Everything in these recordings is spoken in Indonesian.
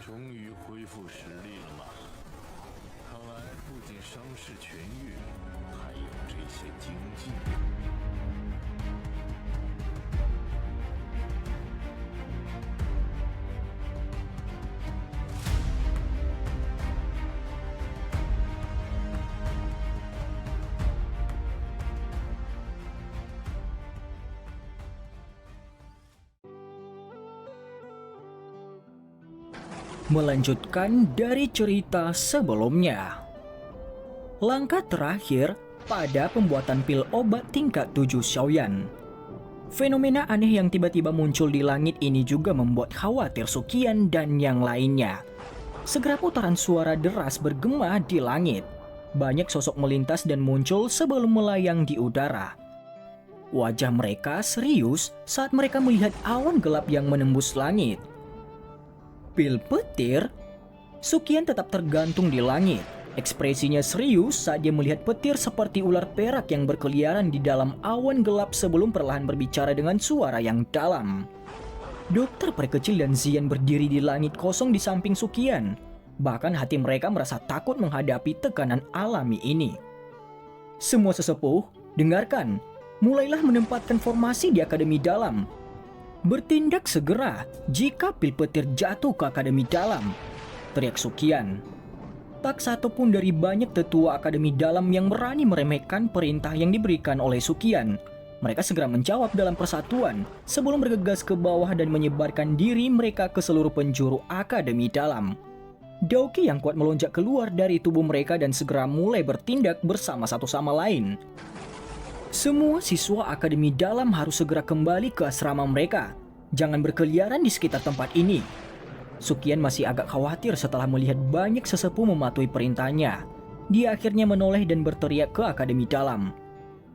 终于恢复实力了吗？看来不仅伤势痊愈，还有这些精进。Melanjutkan dari cerita sebelumnya. Langkah terakhir pada pembuatan pil obat tingkat 7 Xiaoyan. Fenomena aneh yang tiba-tiba muncul di langit ini juga membuat khawatir Suqian dan yang lainnya. Segera putaran suara deras bergema di langit. Banyak sosok melintas dan muncul sebelum melayang di udara. Wajah mereka serius saat mereka melihat awan gelap yang menembus langit. Pil petir? Suqian tetap tergantung di langit. Ekspresinya serius saat dia melihat petir seperti ular perak yang berkeliaran di dalam awan gelap sebelum perlahan berbicara dengan suara yang dalam. Dokter Perkecil dan Zian berdiri di langit kosong di samping Suqian. Bahkan hati mereka merasa takut menghadapi tekanan alami ini. Semua sesepuh, dengarkan. Mulailah menempatkan formasi di Akademi Dalam. Bertindak segera jika pil petir jatuh ke Akademi Dalam, teriak Suqian. Tak satu pun dari banyak tetua Akademi Dalam yang berani meremehkan perintah yang diberikan oleh Suqian. Mereka segera menjawab dalam persatuan sebelum bergegas ke bawah dan menyebarkan diri mereka ke seluruh penjuru Akademi Dalam. Daoki yang kuat melonjak keluar dari tubuh mereka dan segera mulai bertindak bersama satu sama lain. Semua siswa Akademi Dalam harus segera kembali ke asrama mereka. Jangan berkeliaran di sekitar tempat ini. Suqian masih agak khawatir setelah melihat banyak sesepuh mematuhi perintahnya. Dia akhirnya menoleh dan berteriak ke Akademi Dalam.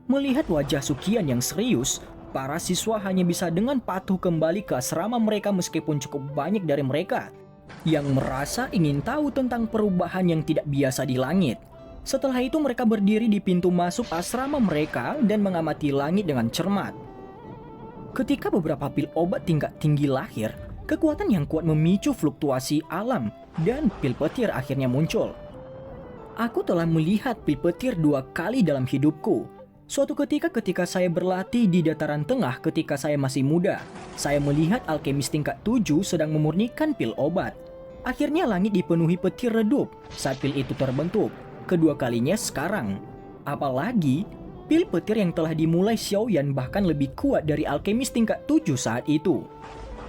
Melihat wajah Suqian yang serius, para siswa hanya bisa dengan patuh kembali ke asrama mereka meskipun cukup banyak dari mereka yang merasa ingin tahu tentang perubahan yang tidak biasa di langit. Setelah itu mereka berdiri di pintu masuk asrama mereka dan mengamati langit dengan cermat. Ketika beberapa pil obat tingkat tinggi lahir, kekuatan yang kuat memicu fluktuasi alam dan pil petir akhirnya muncul. Aku telah melihat pil petir 2 kali dalam hidupku. Suatu ketika saya berlatih di dataran tengah ketika saya masih muda, saya melihat alkemis tingkat 7 sedang memurnikan pil obat. Akhirnya langit dipenuhi petir redup saat pil itu terbentuk. Kedua kalinya sekarang. Apalagi, pil petir yang telah dimulai Xiaoyan bahkan lebih kuat dari alkemis tingkat 7 saat itu.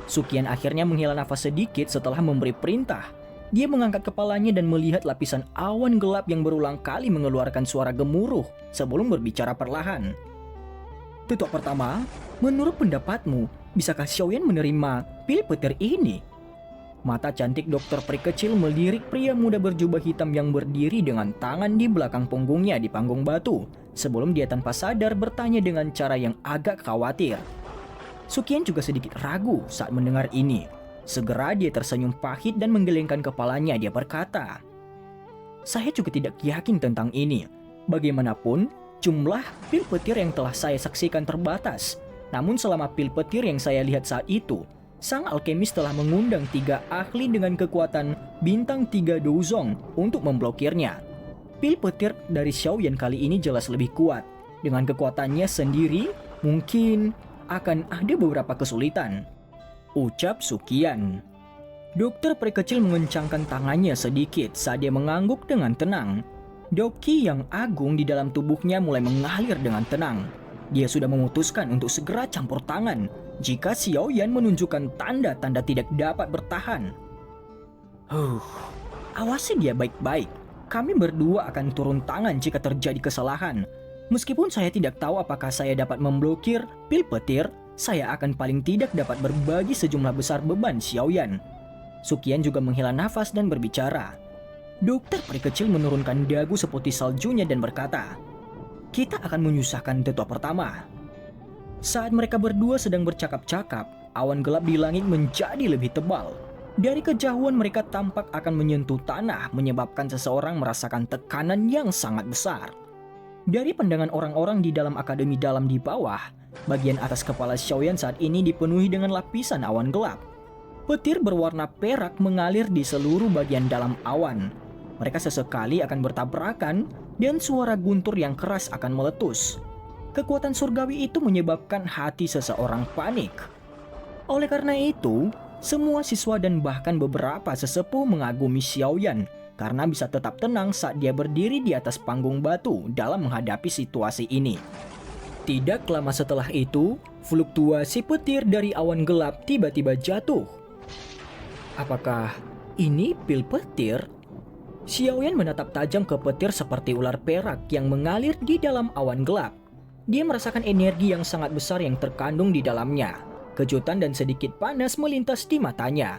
Suqian akhirnya menghela nafas sedikit setelah memberi perintah. Dia mengangkat kepalanya dan melihat lapisan awan gelap yang berulang kali mengeluarkan suara gemuruh sebelum berbicara perlahan. Tetua pertama, menurut pendapatmu, bisakah Xiaoyan menerima pil petir ini? Mata cantik dokter Perkecil melirik pria muda berjubah hitam yang berdiri dengan tangan di belakang punggungnya di panggung batu, sebelum dia tanpa sadar bertanya dengan cara yang agak khawatir. Suqian juga sedikit ragu saat mendengar ini. Segera dia tersenyum pahit dan menggelengkan kepalanya. Dia berkata, "Saya juga tidak yakin tentang ini. Bagaimanapun, jumlah pil petir yang telah saya saksikan terbatas. Namun selama pil petir yang saya lihat saat itu, sang alkemis telah mengundang 3 ahli dengan kekuatan bintang 3 Douzong untuk memblokirnya. Pil petir dari Xiaoyan kali ini jelas lebih kuat. Dengan kekuatannya sendiri, mungkin akan ada beberapa kesulitan," ucap Suqian. Dokter Perkecil mengencangkan tangannya sedikit saat dia mengangguk dengan tenang. Doqi yang agung di dalam tubuhnya mulai mengalir dengan tenang. Dia sudah memutuskan untuk segera campur tangan jika Xiaoyan menunjukkan tanda-tanda tidak dapat bertahan. Awasi dia baik-baik. Kami berdua akan turun tangan jika terjadi kesalahan. Meskipun saya tidak tahu apakah saya dapat memblokir pil petir, saya akan paling tidak dapat berbagi sejumlah besar beban Xiaoyan. Suqian juga menghela nafas dan berbicara. Dokter Perkecil menurunkan dagu seputih saljunya dan berkata, "Kita akan menyusahkan tetua pertama." Saat mereka berdua sedang bercakap-cakap, awan gelap di langit menjadi lebih tebal. Dari kejauhan mereka tampak akan menyentuh tanah, menyebabkan seseorang merasakan tekanan yang sangat besar. Dari pandangan orang-orang di dalam Akademi Dalam di bawah, bagian atas kepala Xiaoyan saat ini dipenuhi dengan lapisan awan gelap. Petir berwarna perak mengalir di seluruh bagian dalam awan. Mereka sesekali akan bertabrakan dan suara guntur yang keras akan meletus. Kekuatan surgawi itu menyebabkan hati seseorang panik. Oleh karena itu, semua siswa dan bahkan beberapa sesepuh mengagumi Xiaoyan karena bisa tetap tenang saat dia berdiri di atas panggung batu dalam menghadapi situasi ini. Tidak lama setelah itu, fluktuasi petir dari awan gelap tiba-tiba jatuh. Apakah ini pil petir? Xiaoyan menatap tajam ke petir seperti ular perak yang mengalir di dalam awan gelap. Dia merasakan energi yang sangat besar yang terkandung di dalamnya. Kejutan dan sedikit panas melintas di matanya.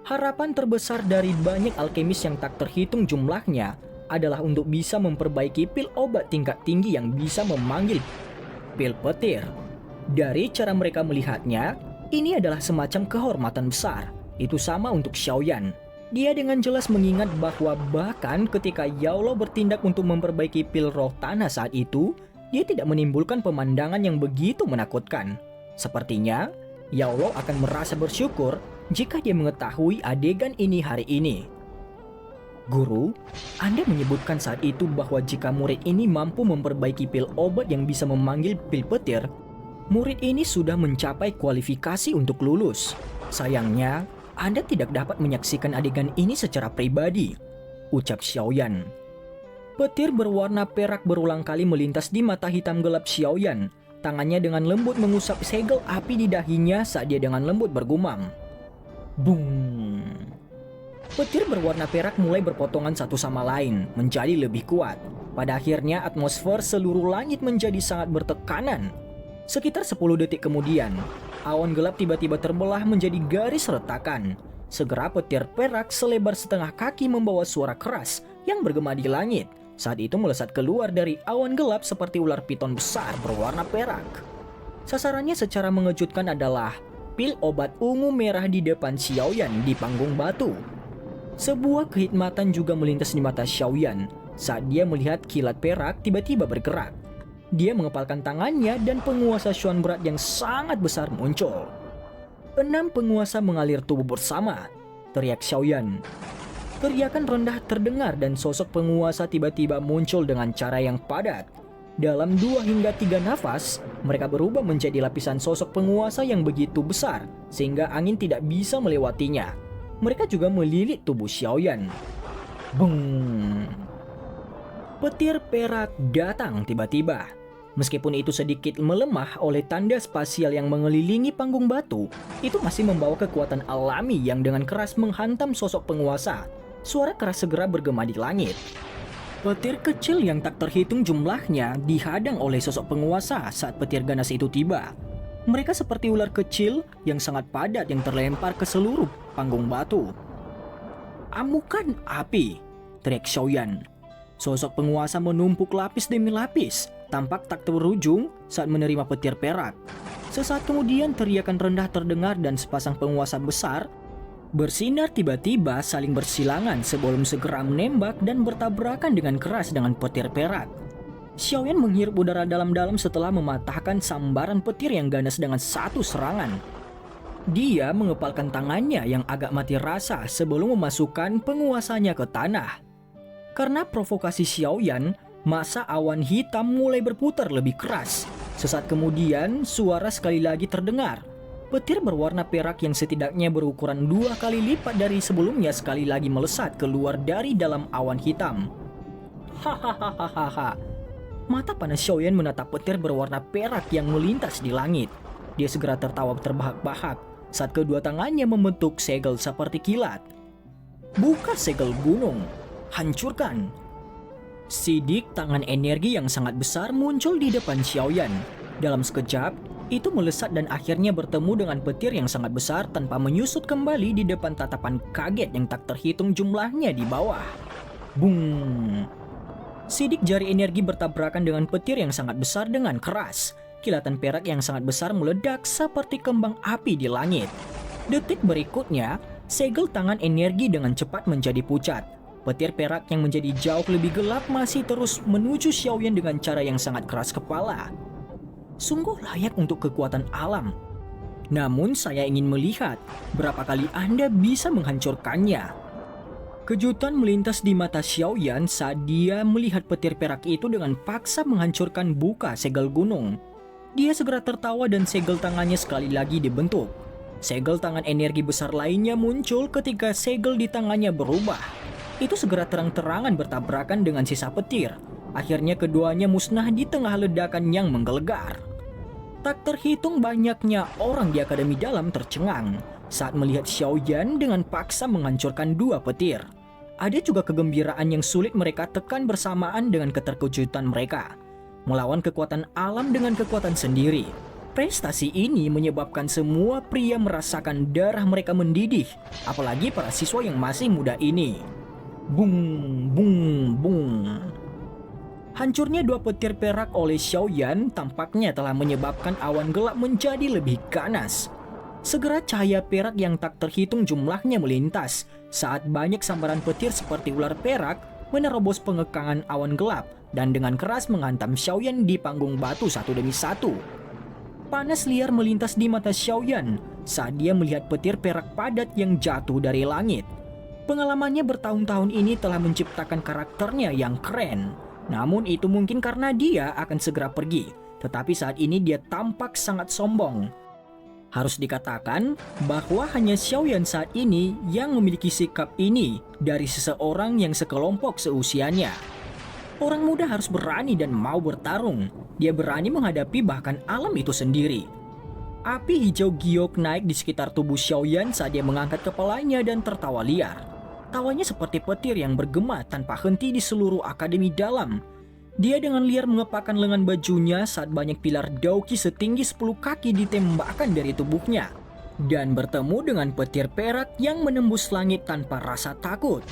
Harapan terbesar dari banyak alkemis yang tak terhitung jumlahnya adalah untuk bisa memperbaiki pil obat tingkat tinggi yang bisa memanggil pil petir. Dari cara mereka melihatnya, ini adalah semacam kehormatan besar. Itu sama untuk Xiaoyan. Dia dengan jelas mengingat bahwa bahkan ketika Yaolo bertindak untuk memperbaiki pil roh tanah saat itu, dia tidak menimbulkan pemandangan yang begitu menakutkan. Sepertinya, Yaolo akan merasa bersyukur jika dia mengetahui adegan ini hari ini. Guru, Anda menyebutkan saat itu bahwa jika murid ini mampu memperbaiki pil obat yang bisa memanggil pil petir, murid ini sudah mencapai kualifikasi untuk lulus. Sayangnya, Anda tidak dapat menyaksikan adegan ini secara pribadi, ucap Xiaoyan. Petir berwarna perak berulang kali melintas di mata hitam gelap Xiaoyan. Tangannya dengan lembut mengusap segel api di dahinya saat dia dengan lembut bergumam. Boom. Petir berwarna perak mulai berpotongan satu sama lain, menjadi lebih kuat. Pada akhirnya atmosfer seluruh langit menjadi sangat bertekanan. Sekitar 10 detik kemudian, awan gelap tiba-tiba terbelah menjadi garis retakan. Segera petir perak selebar setengah kaki membawa suara keras yang bergema di langit. Saat itu melesat keluar dari awan gelap seperti ular piton besar berwarna perak. Sasarannya secara mengejutkan adalah pil obat ungu merah di depan Xiaoyan di panggung batu. Sebuah kehikmatan juga melintas di mata Xiaoyan saat dia melihat kilat perak tiba-tiba bergerak. Dia mengepalkan tangannya dan penguasa Xuan berat yang sangat besar muncul. 6 penguasa mengalir tubuh bersama, teriak Xiaoyan. Teriakan rendah terdengar dan sosok penguasa tiba-tiba muncul dengan cara yang padat. Dalam 2 hingga 3 nafas, mereka berubah menjadi lapisan sosok penguasa yang begitu besar sehingga angin tidak bisa melewatinya. Mereka juga melilit tubuh Xiaoyan. Bung! Petir perak datang tiba-tiba. Meskipun itu sedikit melemah oleh tanda spasial yang mengelilingi panggung batu, itu masih membawa kekuatan alami yang dengan keras menghantam sosok penguasa. Suara keras segera bergema di langit. Petir kecil yang tak terhitung jumlahnya dihadang oleh sosok penguasa saat petir ganas itu tiba. Mereka seperti ular kecil yang sangat padat yang terlempar ke seluruh panggung batu. Amukan api, teriak Xiaoyan. Sosok penguasa menumpuk lapis demi lapis, tampak tak berujung saat menerima petir perak. Sesaat kemudian teriakan rendah terdengar dan sepasang penguasa besar bersinar tiba-tiba saling bersilangan sebelum segera menembak dan bertabrakan dengan keras dengan petir perak. Xiaoyan menghirup udara dalam-dalam setelah mematahkan sambaran petir yang ganas dengan satu serangan. Dia mengepalkan tangannya yang agak mati rasa sebelum memasukkan penguasanya ke tanah. Karena provokasi Xiaoyan, masa awan hitam mulai berputar lebih keras. Sesaat kemudian, suara sekali lagi terdengar. Petir berwarna perak yang setidaknya berukuran 2 kali lipat dari sebelumnya sekali lagi melesat keluar dari dalam awan hitam. Hahaha. Mata panas Xiaoyan menatap petir berwarna perak yang melintas di langit. Dia segera tertawa terbahak-bahak saat kedua tangannya membentuk segel seperti kilat. Buka segel gunung. Hancurkan. Sidik tangan energi yang sangat besar muncul di depan Xiaoyan. Dalam sekejap, itu melesat dan akhirnya bertemu dengan petir yang sangat besar tanpa menyusut kembali di depan tatapan kaget yang tak terhitung jumlahnya di bawah. Bung! Sidik jari energi bertabrakan dengan petir yang sangat besar dengan keras. Kilatan perak yang sangat besar meledak seperti kembang api di langit. Detik berikutnya, segel tangan energi dengan cepat menjadi pucat. Petir perak yang menjadi jauh lebih gelap masih terus menuju Xiaoyan dengan cara yang sangat keras kepala. Sungguh layak untuk kekuatan alam. Namun saya ingin melihat berapa kali Anda bisa menghancurkannya. Kejutan melintas di mata Xiaoyan saat dia melihat petir perak itu dengan paksa menghancurkan buka segel gunung. Dia segera tertawa dan segel tangannya sekali lagi dibentuk. Segel tangan energi besar lainnya muncul ketika segel di tangannya berubah. Itu segera terang-terangan bertabrakan dengan sisa petir. Akhirnya keduanya musnah di tengah ledakan yang menggelegar. Tak terhitung banyaknya orang di Akademi Dalam tercengang saat melihat Xiaoyan dengan paksa menghancurkan dua petir. Ada juga kegembiraan yang sulit mereka tekan bersamaan dengan keterkejutan mereka. Melawan kekuatan alam dengan kekuatan sendiri. Prestasi ini menyebabkan semua pria merasakan darah mereka mendidih, apalagi para siswa yang masih muda ini. Bung, bung, bung. Hancurnya dua petir perak oleh Xiaoyan tampaknya telah menyebabkan awan gelap menjadi lebih ganas. Segera cahaya perak yang tak terhitung jumlahnya melintas saat banyak sambaran petir seperti ular perak menerobos pengekangan awan gelap dan dengan keras menghantam Xiaoyan di panggung batu satu demi satu. Panas liar melintas di mata Xiaoyan saat dia melihat petir perak padat yang jatuh dari langit. Pengalamannya bertahun-tahun ini telah menciptakan karakternya yang keren. Namun itu mungkin karena dia akan segera pergi. Tetapi saat ini dia tampak sangat sombong. Harus dikatakan bahwa hanya Xiaoyan saat ini yang memiliki sikap ini dari seseorang yang sekelompok seusianya. Orang muda harus berani dan mau bertarung. Dia berani menghadapi bahkan alam itu sendiri. Api hijau giok naik di sekitar tubuh Xiaoyan saat dia mengangkat kepalanya dan tertawa liar. Tawanya seperti petir yang bergema tanpa henti di seluruh Akademi Dalam. Dia dengan liar mengepakkan lengan bajunya saat banyak pilar Daoqi setinggi 10 kaki ditembakkan dari tubuhnya. Dan bertemu dengan petir perak yang menembus langit tanpa rasa takut.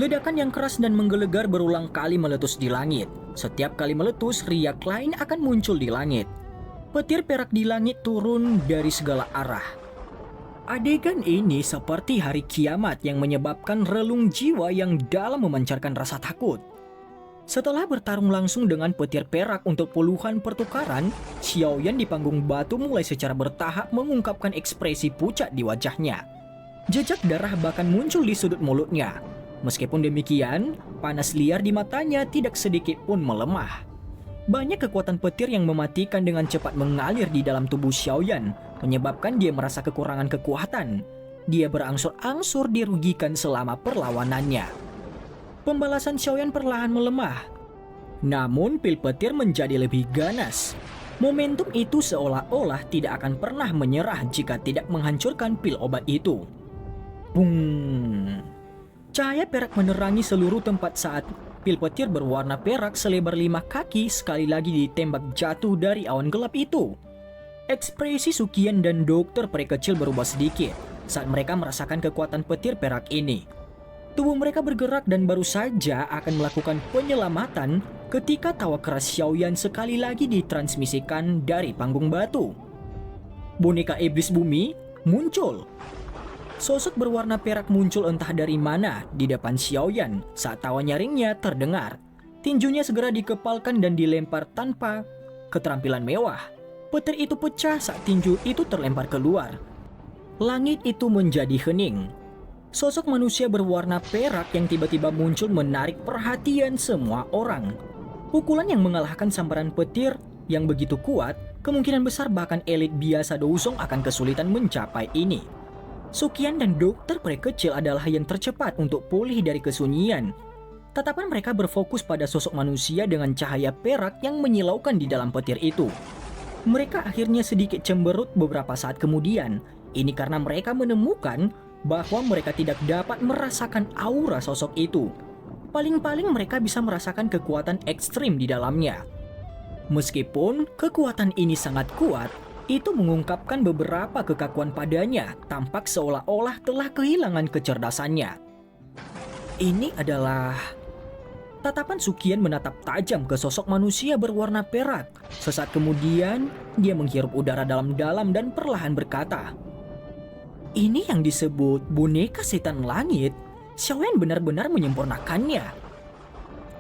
Ledakan yang keras dan menggelegar berulang kali meletus di langit. Setiap kali meletus, riak lain akan muncul di langit. Petir perak di langit turun dari segala arah. Adegan ini seperti hari kiamat yang menyebabkan relung jiwa yang dalam memancarkan rasa takut. Setelah bertarung langsung dengan petir perak untuk puluhan pertukaran, Xiaoyan di panggung batu mulai secara bertahap mengungkapkan ekspresi pucat di wajahnya. Jejak darah bahkan muncul di sudut mulutnya. Meskipun demikian, panas liar di matanya tidak sedikit pun melemah. Banyak kekuatan petir yang mematikan dengan cepat mengalir di dalam tubuh Xiaoyan, menyebabkan dia merasa kekurangan kekuatan. Dia berangsur-angsur dirugikan selama perlawanannya. Pembalasan Xiaoyan perlahan melemah. Namun pil petir menjadi lebih ganas. Momentum itu seolah-olah tidak akan pernah menyerah jika tidak menghancurkan pil obat itu. Bung! Cahaya perak menerangi seluruh tempat saat pil petir berwarna perak selebar 5 kaki sekali lagi ditembak jatuh dari awan gelap itu. Ekspresi Suqian dan dokter peri kecil berubah sedikit saat mereka merasakan kekuatan petir perak ini. Tubuh mereka bergerak dan baru saja akan melakukan penyelamatan ketika tawa keras Xiaoyan sekali lagi ditransmisikan dari panggung batu. Boneka iblis bumi muncul. Sosok berwarna perak muncul entah dari mana di depan Xiaoyan saat tawa nyaringnya terdengar. Tinjunya segera dikepalkan dan dilempar tanpa keterampilan mewah. Petir itu pecah saat tinju itu terlempar keluar. Langit itu menjadi hening. Sosok manusia berwarna perak yang tiba-tiba muncul menarik perhatian semua orang. Pukulan yang mengalahkan sambaran petir yang begitu kuat, kemungkinan besar bahkan elit biasa Douzong akan kesulitan mencapai ini. Suqian dan dokter peri kecil adalah yang tercepat untuk pulih dari kesunyian. Tatapan mereka berfokus pada sosok manusia dengan cahaya perak yang menyilaukan di dalam petir itu. Mereka akhirnya sedikit cemberut beberapa saat kemudian. Ini karena mereka menemukan bahwa mereka tidak dapat merasakan aura sosok itu. Paling-paling mereka bisa merasakan kekuatan ekstrim di dalamnya. Meskipun kekuatan ini sangat kuat, itu mengungkapkan beberapa kekakuan padanya, tampak seolah-olah telah kehilangan kecerdasannya. Ini adalah... Tatapan Suqian menatap tajam ke sosok manusia berwarna perak. Sesaat kemudian, dia menghirup udara dalam-dalam dan perlahan berkata, "Ini yang disebut boneka setan langit. Xiaoyan benar-benar menyempurnakannya."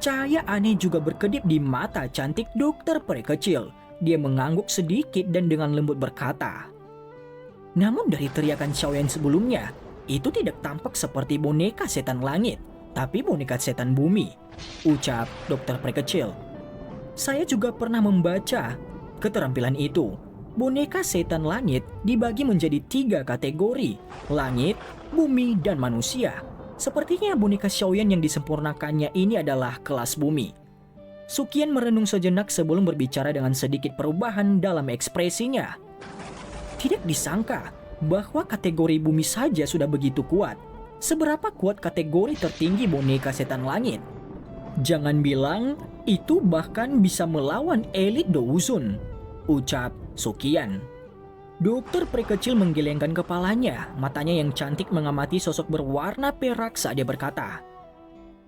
Cahaya aneh juga berkedip di mata cantik dokter peri kecil. Dia mengangguk sedikit dan dengan lembut berkata, Namun dari teriakan Xiaoyan sebelumnya, itu tidak tampak seperti boneka setan langit, tapi boneka setan bumi, ucap dokter prekecil. Saya juga pernah membaca keterampilan itu. Boneka setan langit dibagi menjadi 3 kategori, langit, bumi, dan manusia. Sepertinya boneka Xiaoyan yang disempurnakannya ini adalah kelas bumi. Suqian merenung sejenak sebelum berbicara dengan sedikit perubahan dalam ekspresinya. Tidak disangka bahwa kategori bumi saja sudah begitu kuat. Seberapa kuat kategori tertinggi boneka setan langit? Jangan bilang itu bahkan bisa melawan elit Douzun, ucap Suqian. Dokter prekecil menggelengkan kepalanya, matanya yang cantik mengamati sosok berwarna perak saat dia berkata,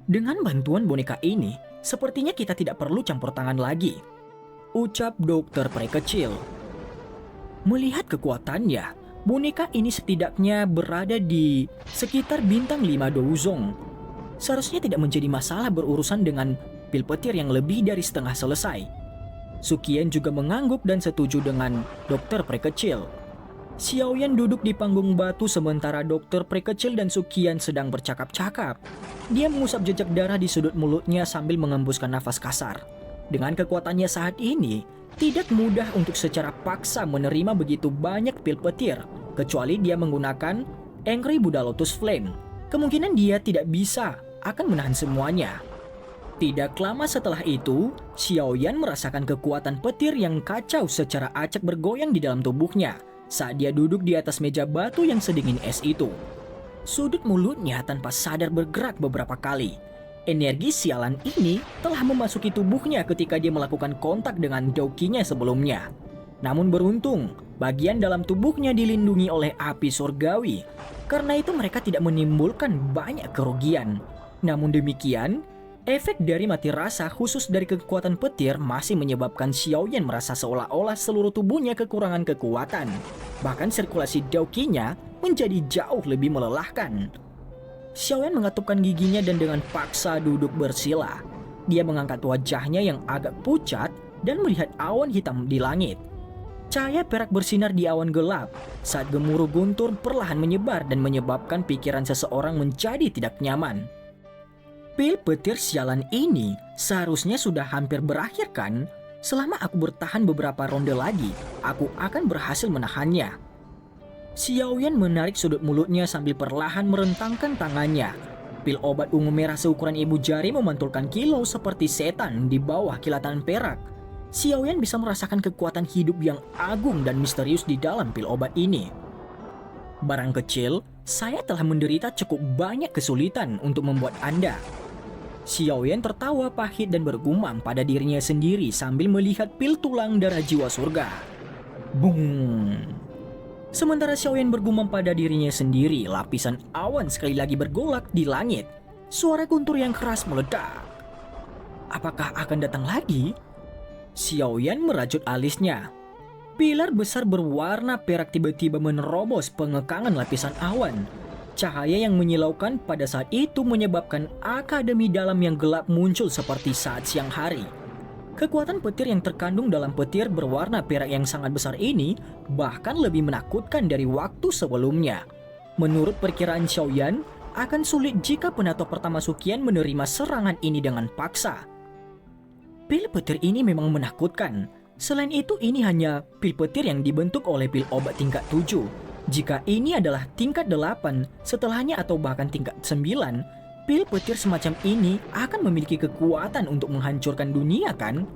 "Dengan bantuan boneka ini, sepertinya kita tidak perlu campur tangan lagi," ucap dokter prekecil. Melihat kekuatannya, boneka ini setidaknya berada di sekitar bintang 5 Douzong. Seharusnya tidak menjadi masalah berurusan dengan pil petir yang lebih dari setengah selesai. Suqian juga mengangguk dan setuju dengan dokter prekecil. Xiaoyan duduk di panggung batu sementara dokter prekecil dan Suqian sedang bercakap-cakap. Dia mengusap jejak darah di sudut mulutnya sambil mengembuskan nafas kasar. Dengan kekuatannya saat ini, tidak mudah untuk secara paksa menerima begitu banyak pil petir, kecuali dia menggunakan Angry Buddha Lotus Flame. Kemungkinan dia tidak bisa akan menahan semuanya. Tidak lama setelah itu, Xiaoyan merasakan kekuatan petir yang kacau secara acak bergoyang di dalam tubuhnya saat dia duduk di atas meja batu yang sedingin es itu. Sudut mulutnya tanpa sadar bergerak beberapa kali. Energi sialan ini telah memasuki tubuhnya ketika dia melakukan kontak dengan Douqinya sebelumnya. Namun beruntung, bagian dalam tubuhnya dilindungi oleh api surgawi. Karena itu mereka tidak menimbulkan banyak kerugian. Namun demikian, efek dari mati rasa khusus dari kekuatan petir masih menyebabkan Xiaoyan merasa seolah-olah seluruh tubuhnya kekurangan kekuatan. Bahkan sirkulasi Douqinya menjadi jauh lebih melelahkan. Xiaoyan mengatupkan giginya dan dengan paksa duduk bersila. Dia mengangkat wajahnya yang agak pucat dan melihat awan hitam di langit. Cahaya perak bersinar di awan gelap saat gemuruh guntur perlahan menyebar dan menyebabkan pikiran seseorang menjadi tidak nyaman. Pil petir sialan ini seharusnya sudah hampir berakhir kan? Selama aku bertahan beberapa ronde lagi, aku akan berhasil menahannya. Xiaoyan menarik sudut mulutnya sambil perlahan merentangkan tangannya. Pil obat ungu merah seukuran ibu jari memantulkan kilau seperti setan di bawah kilatan perak. Xiaoyan bisa merasakan kekuatan hidup yang agung dan misterius di dalam pil obat ini. Barang kecil, saya telah menderita cukup banyak kesulitan untuk membuat Anda. Xiaoyan tertawa pahit dan bergumam pada dirinya sendiri sambil melihat pil tulang darah jiwa surga. Bung! Sementara Xiaoyan bergumam pada dirinya sendiri, lapisan awan sekali lagi bergolak di langit. Suara guntur yang keras meledak. Apakah akan datang lagi? Xiaoyan merajut alisnya. Pilar besar berwarna perak tiba-tiba menerobos pengekangan lapisan awan. Cahaya yang menyilaukan pada saat itu menyebabkan akademi dalam yang gelap muncul seperti saat siang hari. Kekuatan petir yang terkandung dalam petir berwarna perak yang sangat besar ini bahkan lebih menakutkan dari waktu sebelumnya. Menurut perkiraan Xiaoyan, akan sulit jika penato pertama Suqian menerima serangan ini dengan paksa. Pil petir ini memang menakutkan. Selain itu, ini hanya pil petir yang dibentuk oleh pil obat tingkat 7. Jika ini adalah tingkat 8, setelahnya atau bahkan tingkat 9, pil petir semacam ini akan memiliki kekuatan untuk menghancurkan dunia kan?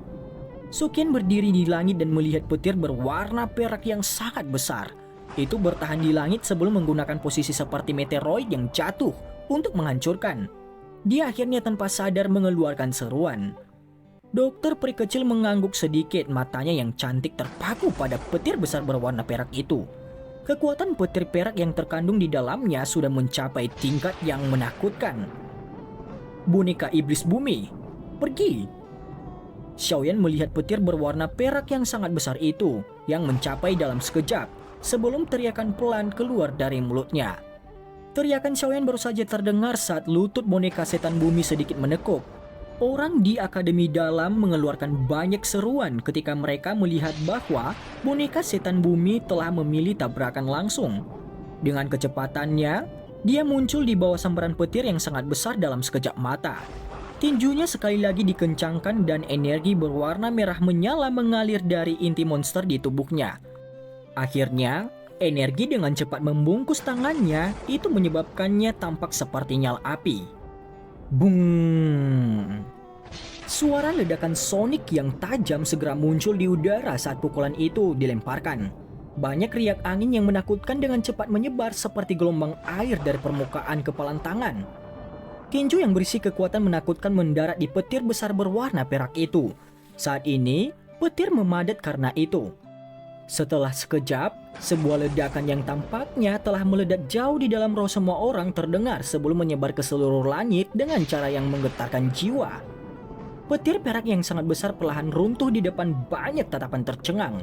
Suqian berdiri di langit dan melihat petir berwarna perak yang sangat besar. Itu bertahan di langit sebelum menggunakan posisi seperti meteoroid yang jatuh untuk menghancurkan. Dia akhirnya tanpa sadar mengeluarkan seruan. Dokter peri kecil mengangguk sedikit, matanya yang cantik terpaku pada petir besar berwarna perak itu. Kekuatan petir perak yang terkandung di dalamnya sudah mencapai tingkat yang menakutkan. Boneka iblis bumi, pergi! Xiaoyan melihat petir berwarna perak yang sangat besar itu, yang mencapai dalam sekejap, sebelum teriakan pelan keluar dari mulutnya. Teriakan Xiaoyan baru saja terdengar saat lutut boneka setan bumi sedikit menekuk. Orang di Akademi Dalam mengeluarkan banyak seruan ketika mereka melihat bahwa boneka setan bumi telah memilih tabrakan langsung. Dengan kecepatannya, dia muncul di bawah sambaran petir yang sangat besar dalam sekejap mata. Tinjunya sekali lagi dikencangkan dan energi berwarna merah menyala mengalir dari inti monster di tubuhnya. Akhirnya, energi dengan cepat membungkus tangannya itu menyebabkannya tampak seperti nyala api. Bung! Suara ledakan sonik yang tajam segera muncul di udara saat pukulan itu dilemparkan. Banyak riak angin yang menakutkan dengan cepat menyebar seperti gelombang air dari permukaan kepalan tangan. Tinju yang berisi kekuatan menakutkan mendarat di petir besar berwarna perak itu. Saat ini, petir memadat karena itu. Setelah sekejap, sebuah ledakan yang tampaknya telah meledak jauh di dalam roh semua orang terdengar sebelum menyebar ke seluruh langit dengan cara yang menggetarkan jiwa. Petir perak yang sangat besar perlahan runtuh di depan banyak tatapan tercengang.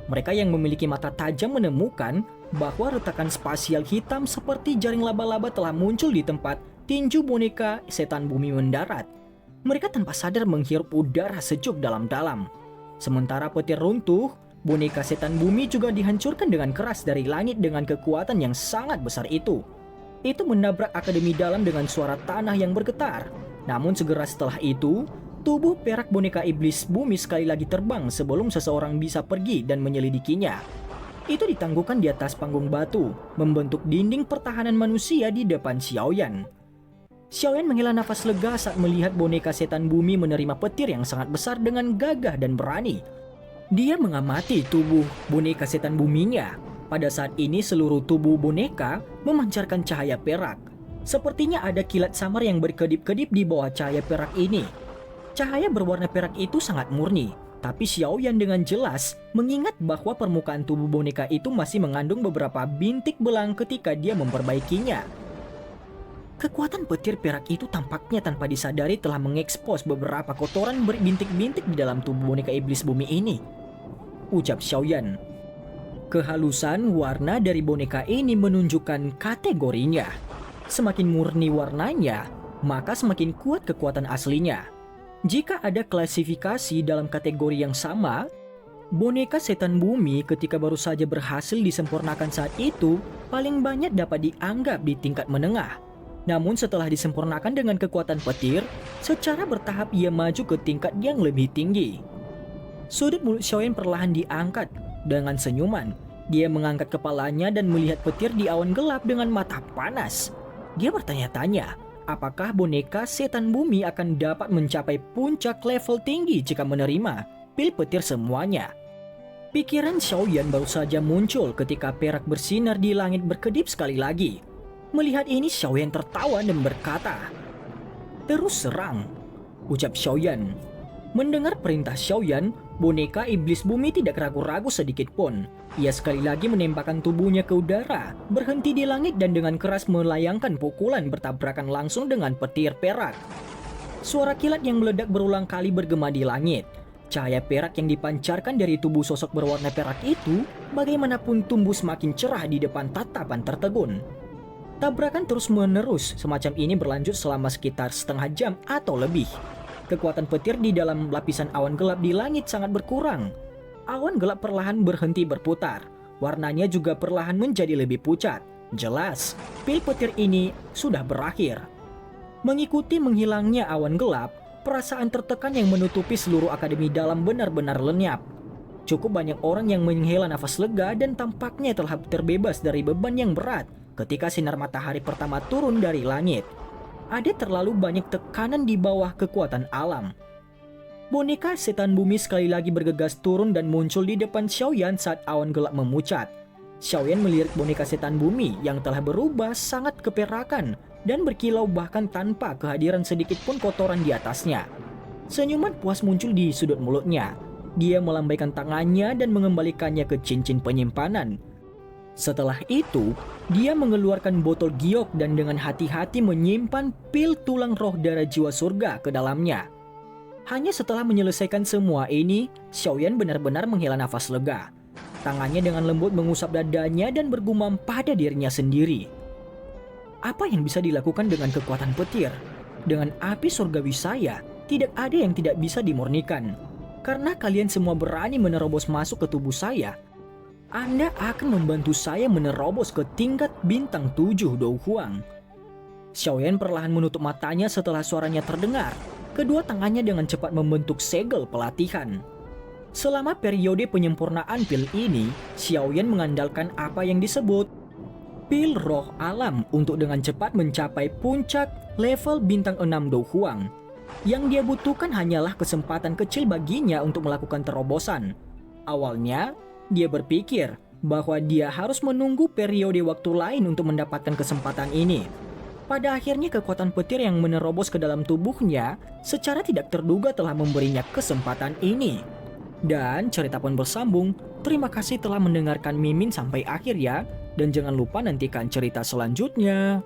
Mereka yang memiliki mata tajam menemukan bahwa retakan spasial hitam seperti jaring laba-laba telah muncul di tempat tinju boneka setan bumi mendarat. Mereka tanpa sadar menghirup udara sejuk dalam-dalam. Sementara petir runtuh, boneka setan bumi juga dihancurkan dengan keras dari langit dengan kekuatan yang sangat besar itu. Itu menabrak Akademi Dalam dengan suara tanah yang bergetar. Namun segera setelah itu, tubuh perak boneka iblis bumi sekali lagi terbang sebelum seseorang bisa pergi dan menyelidikinya. Itu ditangguhkan di atas panggung batu, membentuk dinding pertahanan manusia di depan Xiaoyan. Xiaoyan menghela nafas lega saat melihat boneka setan bumi menerima petir yang sangat besar dengan gagah dan berani. Dia mengamati tubuh boneka setan buminya. Pada saat ini seluruh tubuh boneka memancarkan cahaya perak. Sepertinya ada kilat samar yang berkedip-kedip di bawah cahaya perak ini. Cahaya berwarna perak itu sangat murni, tapi Xiaoyan dengan jelas mengingat bahwa permukaan tubuh boneka itu masih mengandung beberapa bintik belang ketika dia memperbaikinya. Kekuatan petir perak itu tampaknya tanpa disadari telah mengekspos beberapa kotoran berbintik-bintik di dalam tubuh boneka iblis bumi ini, ucap Xiaoyan. Kehalusan warna dari boneka ini menunjukkan kategorinya. Semakin murni warnanya, maka semakin kuat kekuatan aslinya. Jika ada klasifikasi dalam kategori yang sama, boneka setan bumi ketika baru saja berhasil disempurnakan saat itu paling banyak dapat dianggap di tingkat menengah. Namun setelah disempurnakan dengan kekuatan petir, secara bertahap ia maju ke tingkat yang lebih tinggi. Sudut mulut Xiaoyan perlahan diangkat dengan senyuman. Dia mengangkat kepalanya dan melihat petir di awan gelap dengan mata panas. Dia bertanya-tanya, apakah boneka setan bumi akan dapat mencapai puncak level tinggi jika menerima pil petir semuanya. Pikiran Xiaoyan baru saja muncul ketika perak bersinar di langit berkedip sekali lagi. Melihat ini Xiaoyan tertawa dan berkata, "Terus serang," ucap Xiaoyan. Mendengar perintah Xiaoyan, boneka iblis bumi tidak ragu-ragu sedikit pun. Ia sekali lagi menembakkan tubuhnya ke udara, berhenti di langit dan dengan keras melayangkan pukulan bertabrakan langsung dengan petir perak. Suara kilat yang meledak berulang kali bergema di langit. Cahaya perak yang dipancarkan dari tubuh sosok berwarna perak itu bagaimanapun tumbuh semakin cerah di depan tatapan tertegun. Tabrakan terus-menerus semacam ini berlanjut selama sekitar setengah jam atau lebih. Kekuatan petir di dalam lapisan awan gelap di langit sangat berkurang. Awan gelap perlahan berhenti berputar. Warnanya juga perlahan menjadi lebih pucat. Jelas, pil petir ini sudah berakhir. Mengikuti menghilangnya awan gelap, perasaan tertekan yang menutupi seluruh Akademi Dalam benar-benar lenyap. Cukup banyak orang yang menghela nafas lega dan tampaknya telah terbebas dari beban yang berat ketika sinar matahari pertama turun dari langit. Ada terlalu banyak tekanan di bawah kekuatan alam. Boneka setan bumi sekali lagi bergegas turun dan muncul di depan Xiaoyan saat awan gelap memucat. Xiaoyan melirik boneka setan bumi yang telah berubah sangat keperakan dan berkilau bahkan tanpa kehadiran sedikit pun kotoran di atasnya. Senyuman puas muncul di sudut mulutnya. Dia melambaikan tangannya dan mengembalikannya ke cincin penyimpanan. Setelah itu, dia mengeluarkan botol giok dan dengan hati-hati menyimpan pil tulang roh darah jiwa surga ke dalamnya. Hanya setelah menyelesaikan semua ini, Xiaoyan benar-benar menghela nafas lega. Tangannya dengan lembut mengusap dadanya dan bergumam pada dirinya sendiri. Apa yang bisa dilakukan dengan kekuatan petir? Dengan api surgawi saya, tidak ada yang tidak bisa dimurnikan. Karena kalian semua berani menerobos masuk ke tubuh saya, Anda akan membantu saya menerobos ke tingkat bintang 7 Dou Huang. Xiaoyan perlahan menutup matanya setelah suaranya terdengar. Kedua tangannya dengan cepat membentuk segel pelatihan. Selama periode penyempurnaan pil ini, Xiaoyan mengandalkan apa yang disebut pil roh alam untuk dengan cepat mencapai puncak level bintang 6 Dou Huang. Yang dia butuhkan hanyalah kesempatan kecil baginya untuk melakukan terobosan. Awalnya, dia berpikir bahwa dia harus menunggu periode waktu lain untuk mendapatkan kesempatan ini. Pada akhirnya kekuatan petir yang menerobos ke dalam tubuhnya secara tidak terduga telah memberinya kesempatan ini. Dan cerita pun bersambung. Terima kasih telah mendengarkan Mimin sampai akhir ya. Dan jangan lupa nantikan cerita selanjutnya.